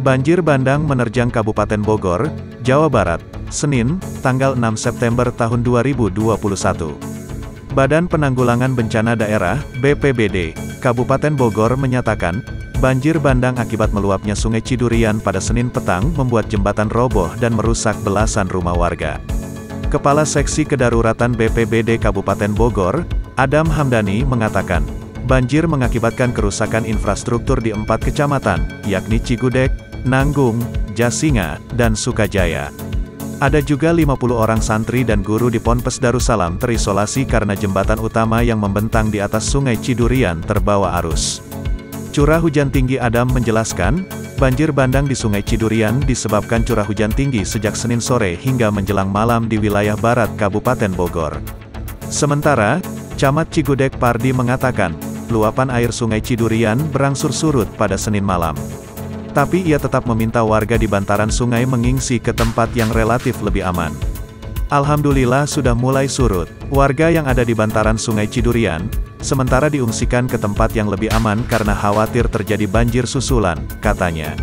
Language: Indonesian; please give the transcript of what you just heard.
Banjir bandang menerjang Kabupaten Bogor, Jawa Barat, Senin, tanggal 6 September tahun 2021. Badan Penanggulangan Bencana Daerah, BPBD, Kabupaten Bogor menyatakan, banjir bandang akibat meluapnya Sungai Cidurian pada Senin petang membuat jembatan roboh dan merusak belasan rumah warga. Kepala Seksi Kedaruratan BPBD Kabupaten Bogor, Adam Hamdani mengatakan, banjir mengakibatkan kerusakan infrastruktur di 4 kecamatan, yakni Cigudeg, Nanggung, Jasinga, dan Sukajaya. Ada juga 50 orang santri dan guru di Ponpes Darussalam terisolasi karena jembatan utama yang membentang di atas Sungai Cidurian terbawa arus. Curah hujan tinggi Adam menjelaskan, banjir bandang di Sungai Cidurian disebabkan curah hujan tinggi sejak Senin sore hingga menjelang malam di wilayah barat Kabupaten Bogor. Sementara, Camat Cigudeg Pardi mengatakan, luapan air Sungai Cidurian berangsur surut pada Senin malam. Tapi ia tetap meminta warga di bantaran sungai mengungsi ke tempat yang relatif lebih aman. Alhamdulillah sudah mulai surut. Warga yang ada di bantaran Sungai Cidurian, sementara diungsikan ke tempat yang lebih aman karena khawatir terjadi banjir susulan, katanya.